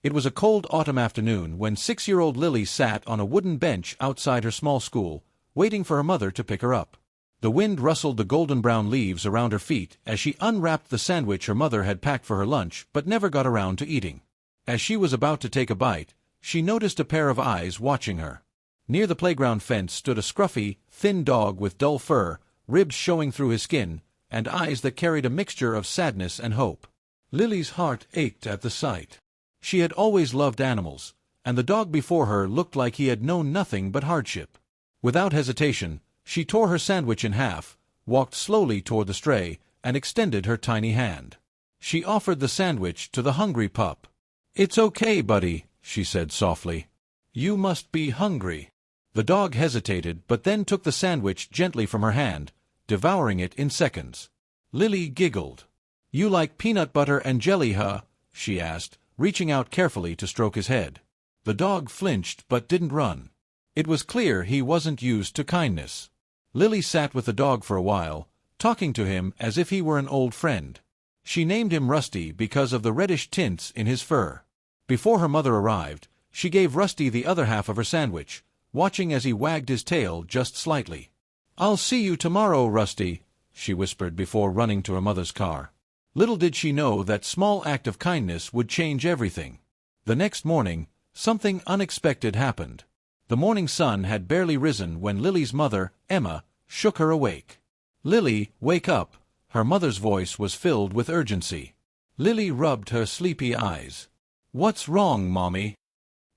It was a cold autumn afternoon when 6-year-old Lily sat on a wooden bench outside her small school, waiting for her mother to pick her up. The wind rustled the golden-brown leaves around her feet as she unwrapped the sandwich her mother had packed for her lunch but never got around to eating. As she was about to take a bite, she noticed a pair of eyes watching her. Near the playground fence stood a scruffy, thin dog with dull fur, ribs showing through his skin, and eyes that carried a mixture of sadness and hope. Lily's heart ached at the sight. She had always loved animals, and the dog before her looked like he had known nothing but hardship. Without hesitation, she tore her sandwich in half, walked slowly toward the stray, and extended her tiny hand. She offered the sandwich to the hungry pup. "It's okay, buddy," she said softly. "You must be hungry." The dog hesitated but then took the sandwich gently from her hand, devouring it in seconds. Lily giggled. "You like peanut butter and jelly, huh?" she asked, reaching out carefully to stroke his head. The dog flinched but didn't run. It was clear he wasn't used to kindness. Lily sat with the dog for a while, talking to him as if he were an old friend. She named him Rusty because of the reddish tints in his fur. Before her mother arrived, she gave Rusty the other half of her sandwich, watching as he wagged his tail just slightly. "I'll see you tomorrow, Rusty," she whispered before running to her mother's car. Little did she know that small act of kindness would change everything. The next morning, something unexpected happened. The morning sun had barely risen when Lily's mother, Emma, shook her awake. "Lily, wake up!" Her mother's voice was filled with urgency. Lily rubbed her sleepy eyes. "What's wrong, Mommy?"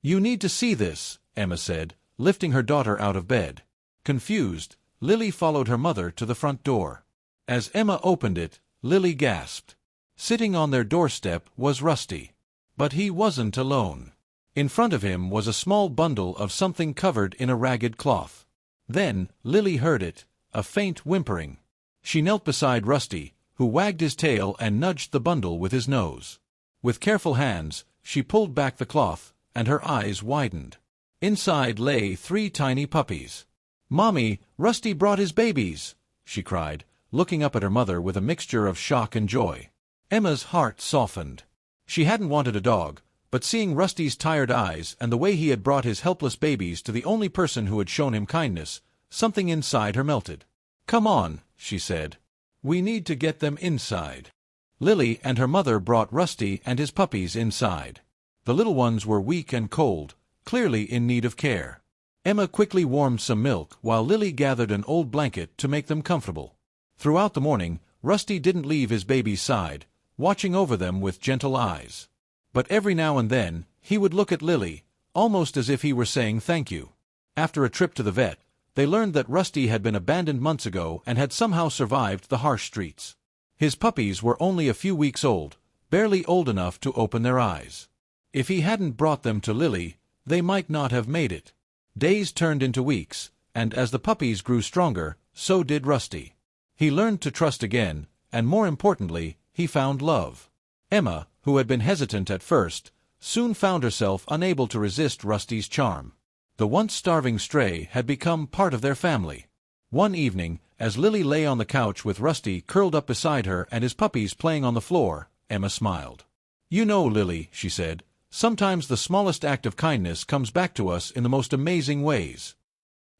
"You need to see this," Emma said, lifting her daughter out of bed. Confused, Lily followed her mother to the front door. As Emma opened it, Lily gasped. Sitting on their doorstep was Rusty. But he wasn't alone. In front of him was a small bundle of something covered in a ragged cloth. Then, Lily heard it, a faint whimpering. She knelt beside Rusty, who wagged his tail and nudged the bundle with his nose. With careful hands, she pulled back the cloth, and her eyes widened. Inside lay 3 tiny puppies. "Mommy, Rusty brought his babies!" she cried, looking up at her mother with a mixture of shock and joy. Emma's heart softened. She hadn't wanted a dog, but seeing Rusty's tired eyes and the way he had brought his helpless babies to the only person who had shown him kindness, something inside her melted. "Come on," she said. "We need to get them inside." Lily and her mother brought Rusty and his puppies inside. The little ones were weak and cold, clearly in need of care. Emma quickly warmed some milk while Lily gathered an old blanket to make them comfortable. Throughout the morning, Rusty didn't leave his baby's side, watching over them with gentle eyes. But every now and then, he would look at Lily, almost as if he were saying thank you. After a trip to the vet, they learned that Rusty had been abandoned months ago and had somehow survived the harsh streets. His puppies were only a few weeks old, barely old enough to open their eyes. If he hadn't brought them to Lily, they might not have made it. Days turned into weeks, and as the puppies grew stronger, so did Rusty. He learned to trust again, and more importantly, he found love. Emma, who had been hesitant at first, soon found herself unable to resist Rusty's charm. The once starving stray had become part of their family. One evening, as Lily lay on the couch with Rusty curled up beside her and his puppies playing on the floor, Emma smiled. "You know, Lily," she said, "sometimes the smallest act of kindness comes back to us in the most amazing ways."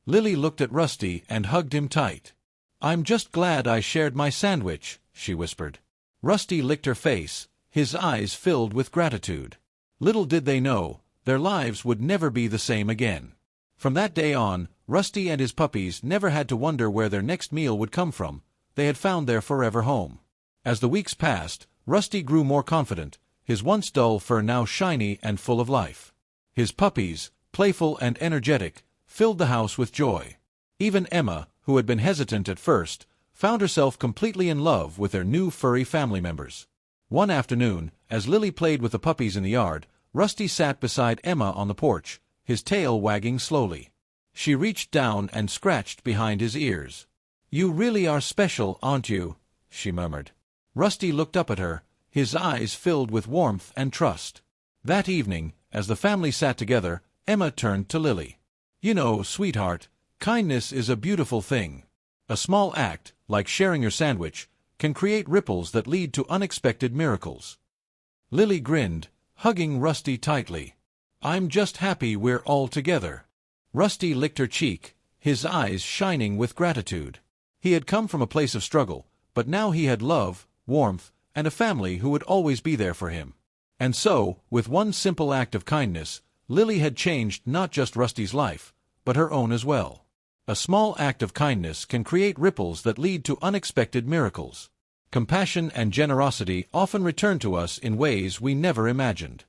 Lily looked at Rusty and hugged him tight. "I'm just glad I shared my sandwich," she whispered. Rusty licked her face, his eyes filled with gratitude. Little did they know, their lives would never be the same again. From that day on, Rusty and his puppies never had to wonder where their next meal would come from. They had found their forever home. As the weeks passed, Rusty grew more confident, his once dull fur now shiny and full of life. His puppies, playful and energetic, filled the house with joy. Even Emma, who had been hesitant at first, found herself completely in love with their new furry family members. One afternoon, as Lily played with the puppies in the yard, Rusty sat beside Emma on the porch, his tail wagging slowly. She reached down and scratched behind his ears. "You really are special, aren't you?" she murmured. Rusty looked up at her, his eyes filled with warmth and trust. That evening, as the family sat together, Emma turned to Lily. "You know, sweetheart, kindness is a beautiful thing. A small act, like sharing your sandwich, can create ripples that lead to unexpected miracles." Lily grinned, hugging Rusty tightly. "I'm just happy we're all together." Rusty licked her cheek, his eyes shining with gratitude. He had come from a place of struggle, but now he had love, warmth, and a family who would always be there for him. And so, with one simple act of kindness, Lily had changed not just Rusty's life, but her own as well. A small act of kindness can create ripples that lead to unexpected miracles. Compassion and generosity often return to us in ways we never imagined.